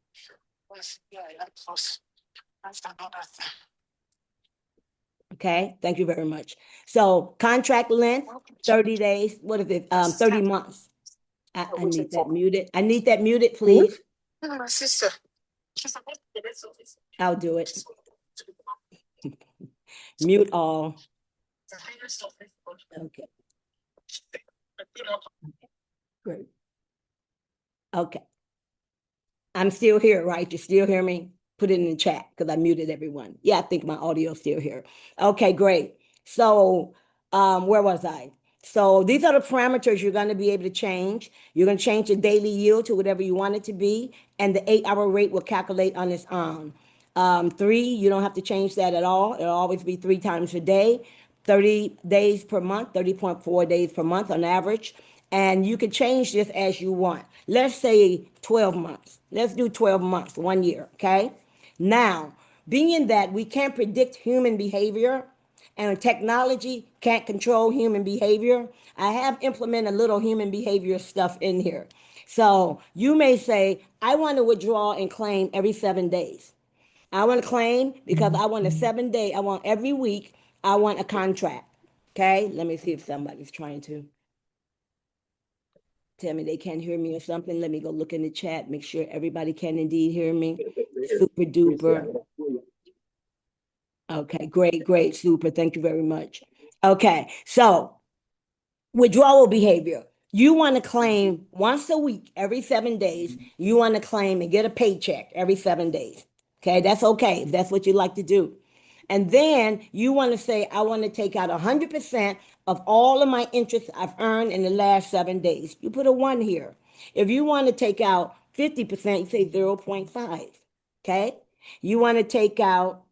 Okay, thank you very much. So contract length, 30 days, what is it, 30 months. I need that muted. I need that muted, please. I'll do it. Mute all. Okay. Great. Okay. I'm still here, right? You still hear me? Put it in the chat because I muted everyone. Yeah, I think my audio is still here. Okay, great. So where was I? So these are the parameters you're going to be able to change. You're going to change the daily yield to whatever you want it to be, and the 8-hour rate will calculate on its own. 3, you don't have to change that at all. It'll always be 3 times a day, 30 days per month, 30.4 days per month on average. And you can change this as you want. Let's say 12 months. Let's do 12 months, 1 year, okay? Now, being that we can't predict human behavior and technology can't control human behavior, I have implemented a little human behavior stuff in here. So you may say, I want to withdraw and claim every 7 days. I want to claim because I want a 7-day, I want every week, I want a contract. Okay, let me see if somebody's trying to tell me they can't hear me or something. Let me go look in the chat, make sure everybody can indeed hear me. Super duper. Okay, great, great, super. Thank you very much. Okay, so withdrawal behavior. You want to claim once a week, every 7 days. You want to claim and get a paycheck every 7 days. Okay, that's okay if that's what you like to do. And then you want to say, I want to take out 100% of all of my interest I've earned in the last 7 days. You put a 1 here. If you want to take out 50%, you say 0.5. Okay, you want to take out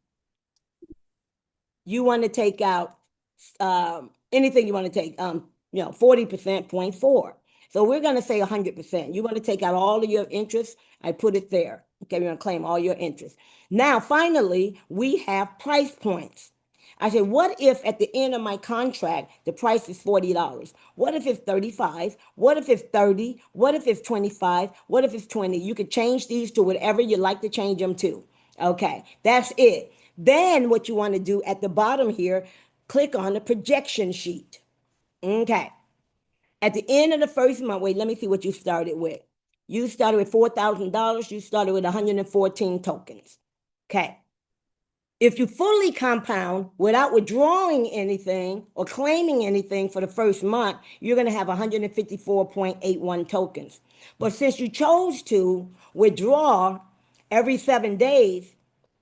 anything you want to take, 40%, 0.4. So we're going to say 100%. You want to take out all of your interest. I put it there. Okay, we're going to claim all your interest. Now, finally, we have price points. I said, what if at the end of my contract, the price is $40? What if it's 35? What if it's 30? What if it's 25? What if it's 20? You could change these to whatever you like to change them to. Okay, that's it. Then what you want to do at the bottom here, click on the projection sheet. Okay. At the end of the first month, wait, let me see what you started with. You started with $4,000. You started with 114 tokens. Okay. If you fully compound without withdrawing anything or claiming anything for the first month, you're going to have 154.81 tokens. But since you chose to withdraw every 7 days,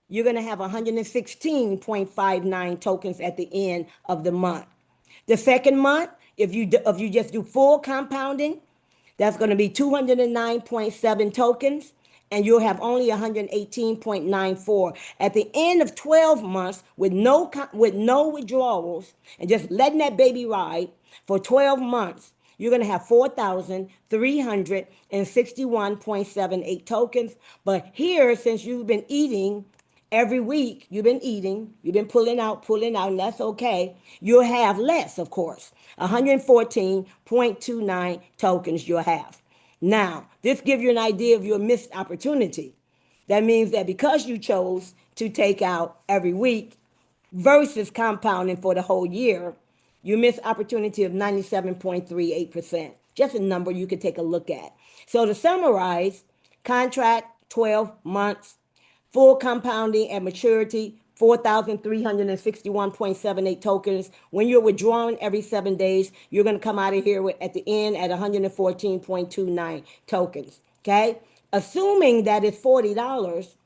you're going to have 116.59 tokens at the end of the month. The second month, if you just do full compounding, that's going to be 209.7 tokens, and you'll have only 118.94 at the end of 12 months with no withdrawals and just letting that baby ride for 12 months. You're going to have 4,361.78 tokens. But here, since you've been eating every week, you've been pulling out, and that's okay. You'll have less, of course. 114.29 tokens you'll have. Now, this gives you an idea of your missed opportunity. That means that because you chose to take out every week versus compounding for the whole year, you miss opportunity of 97.38%. Just a number you could take a look at. So to summarize, contract 12 months, full compounding at maturity, 4,361.78 tokens. When you're withdrawing every 7 days, you're going to come out of here at the end at 114.29 tokens. Okay? Assuming that it's $40,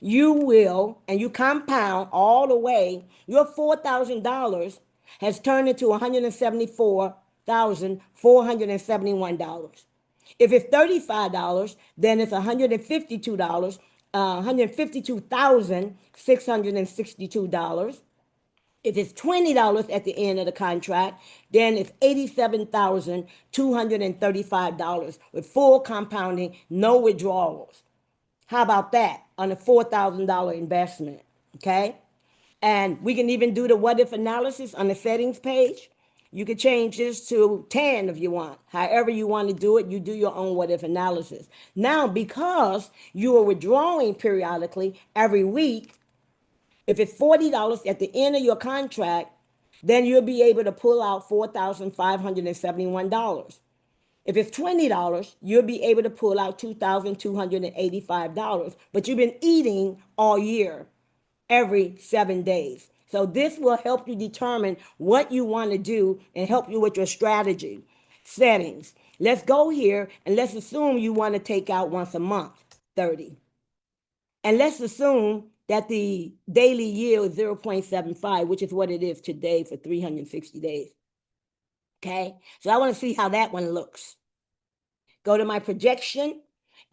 you will, and you compound all the way, your $4,000 has turned into $174,471. If it's $35, then it's $152, $152,662. If it's $20 at the end of the contract, then it's $87,235 with full compounding, no withdrawals. How about that on a $4,000 investment? Okay. And we can even do the what if analysis on the settings page. You could change this to 10 if you want. However you want to do it, you do your own what if analysis. Now, because you are withdrawing periodically every week, if it's $40 at the end of your contract, then you'll be able to pull out $4,571. If it's $20, you'll be able to pull out $2,285, but you've been eating all year, every 7 days. So this will help you determine what you want to do and help you with your strategy settings. Let's go here and let's assume you want to take out once a month, 30. And let's assume that the daily yield is 0.75, which is what it is today for 360 days. Okay, so I want to see how that one looks. Go to my projection.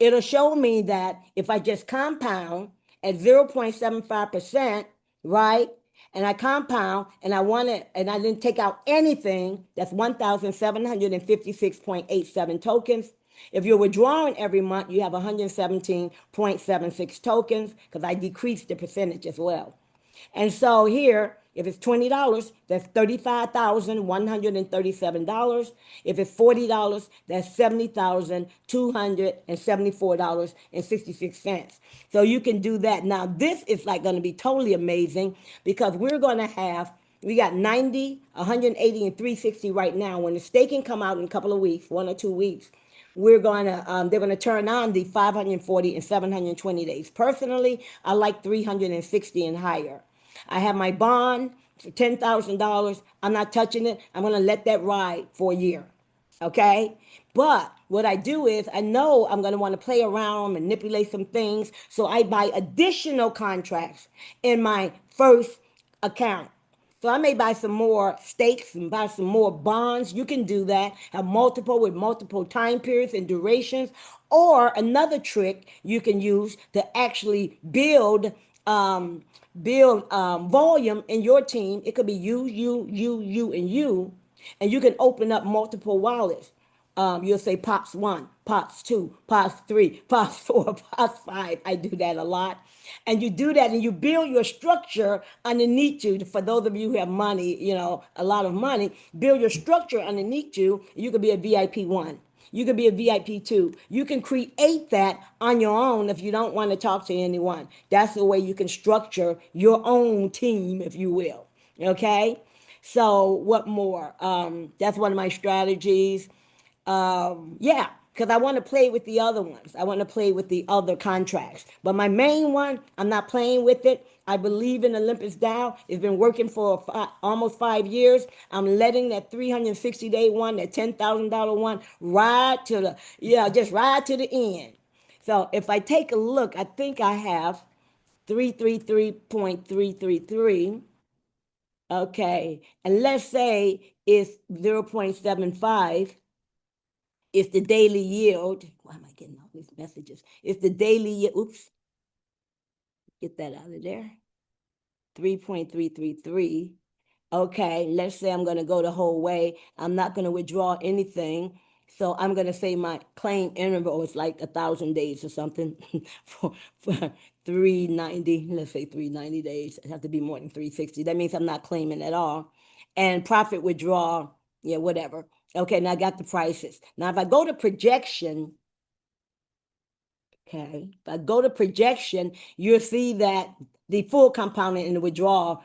It'll show me that if I just compound at 0.75%, right? And I compound and I want it, and I didn't take out anything, that's 1,756.87 tokens. If you're withdrawing every month, you have 117.76 tokens because I decreased the percentage as well. And so here, if it's $20, that's $35,137. If it's $40, that's $70,274.66. So you can do that. Now, this is like going to be totally amazing because we're going to have, we got 90, 180, and 360 right now. When the staking come out in a couple of weeks, 1 or 2 weeks, we're going to they're going to turn on the 540 and 720 days. Personally, I like 360 and higher. I have my bond for $10,000. I'm not touching it. I'm going to let that ride for a year. Okay? But what I do is I know I'm going to want to play around, manipulate some things. So I buy additional contracts in my first account. So I may buy some more stakes and buy some more bonds. You can do that. Have multiple with multiple time periods and durations. Or another trick you can use to actually build volume in your team. It could be you, and you can open up multiple wallets. You'll say pops 1, pops 2, pops 3, pops 4, pops 5. I do that a lot. And you do that and you build your structure underneath you. For those of you who have money, a lot of money, build your structure underneath you. You could be a VIP 1. You could be a VIP 2. You can create that on your own if you don't want to talk to anyone. That's the way you can structure your own team, if you will. Okay? So what more? That's one of my strategies. Yeah, because I want to play with the other ones. I want to play with the other contracts. But my main one, I'm not playing with it. I believe in Olympus DAO. It's been working for almost 5 years. I'm letting that 360-day one, that $10,000 one, ride to the, just ride to the end. So if I take a look, I think I have 333.333. Okay, and let's say it's 0.75. It's the daily yield. Why am I getting all these messages? It's the daily yield. Oops. Get that out of there. 3.333. Okay, let's say I'm going to go the whole way. I'm not going to withdraw anything. So I'm going to say my claim interval is like 1,000 days or something for 390. Let's say 390 days. It has to be more than 360. That means I'm not claiming at all. And profit withdrawal, yeah, whatever. Okay, now I got the prices. Now, if I go to projection, okay, if I go to projection, you'll see that the full compounding and the withdrawal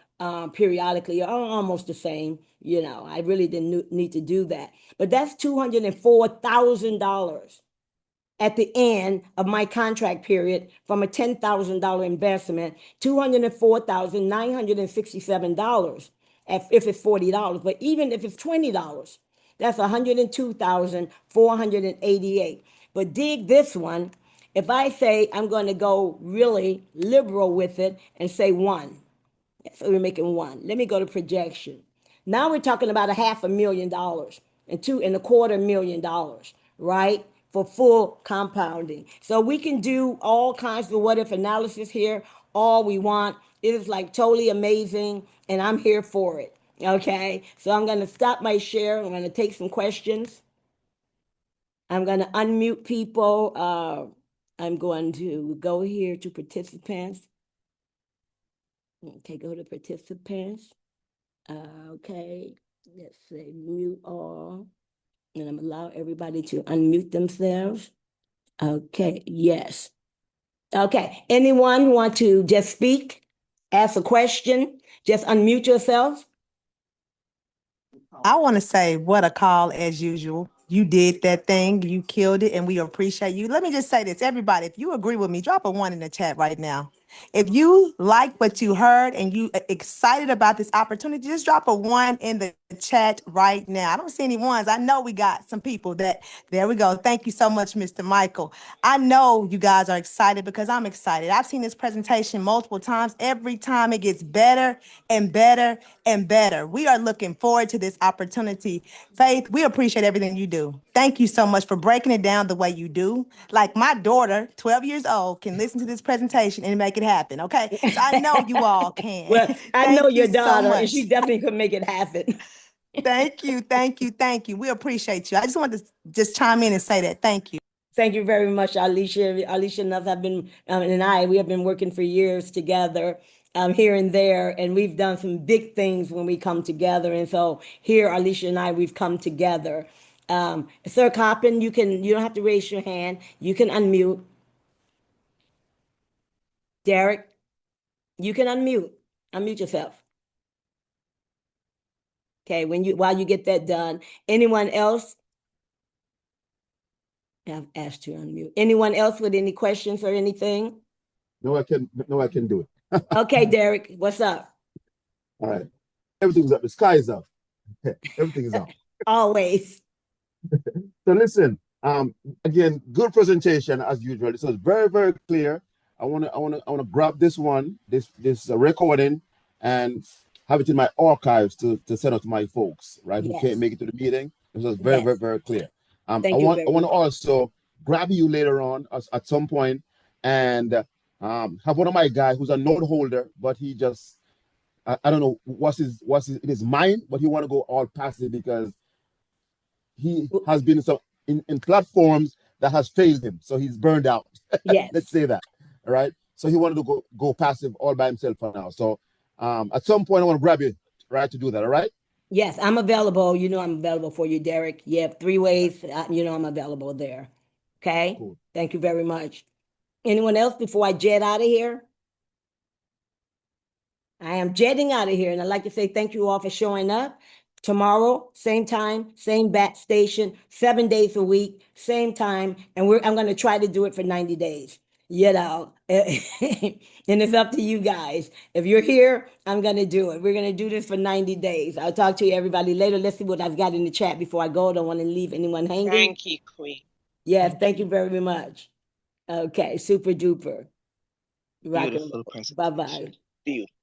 periodically are almost the same. I really didn't need to do that. But that's $204,000 at the end of my contract period from a $10,000 investment, $204,967 if it's $40. But even if it's $20, that's $102,488. But dig this one. If I say I'm going to go really liberal with it and say 1, so we're making 1. Let me go to projection. Now we're talking about $500,000 and $2.25 million, right? For full compounding. So we can do all kinds of what if analysis here, all we want. It is like totally amazing, and I'm here for it. Okay, so I'm going to stop my share. I'm going to take some questions. I'm going to unmute people. I'm going to go here to participants. Okay, go to participants. Okay, let's say mute all. And I'm allow everybody to unmute themselves. Okay, yes. Okay, anyone who want to just speak, ask a question, just unmute yourself. I want to say what a call as usual. You did that thing. You killed it, and we appreciate you. Let me just say this, everybody. If you agree with me, drop a 1 in the chat right now. If you like what you heard and you excited about this opportunity, just drop a 1 in the chat right now. I don't see any ones. I know we got some people that, there we go. Thank you so much, Mr. Michael. I know you guys are excited because I'm excited. I've seen this presentation multiple times. Every time it gets better and better and better. We are looking forward to this opportunity. Faith, we appreciate everything you do. Thank you so much for breaking it down the way you do. Like my daughter, 12 years old, can listen to this presentation and make it happen. Okay. So I know you all can. Well, I know Thank your you so daughter, and much. she definitely could make it happen. Thank you. Thank you. Thank you. We appreciate you. I just wanted to just chime in and say that. Thank you. Thank you very much, Alicia. Alicia and us have been, we have been working for years together, here and there, and we've done some big things when we come together. And so here, Alicia and I, we've come together. Sir Coppin, you don't have to raise your hand. You can unmute. Derek, you can unmute. Unmute yourself. Okay, while you get that done, anyone else? I've asked you to unmute. Anyone else with any questions or anything? No, I can do it. Okay, Derek, what's up? All right. Everything's up. The sky is up. Everything is up. Always. So listen, again, good presentation as usual. This was very, very clear. I wanna grab this one, this recording, and have it in my archives to send out to my folks, right? Who Yes. can't make it to the meeting. This was very, Yes. very, very clear. I Thank you want very to much. also grab you later on at some point and have one of my guys who's a note holder, but he just I don't know what's in his mind, but he want to go all passive because he has been in platforms that has failed him, so he's burned out. Yes. Let's say that. All right. So he wanted to go passive all by himself for now. So at some point I want to grab you, right, to do that. All right. Yes, I'm available. You know, I'm available for you, Derek. You have 3 ways. You know, I'm available there. Okay. Cool. Thank you very much. Anyone else before I jet out of here? I am jetting out of here, and I'd like to say thank you all for showing up. Tomorrow, same time, same bat station, 7 days a week, same time, and I'm going to try to do it for 90 days. You know, and it's up to you guys. If you're here, I'm going to do it. We're going to do this for 90 days. I'll talk to you everybody later. Let's see what I've got in the chat before I go. I don't want to leave anyone hanging. Thank you, Queen. Yes, thank you very much. Okay, super duper. Beautiful presentation. Bye-bye. Beautiful.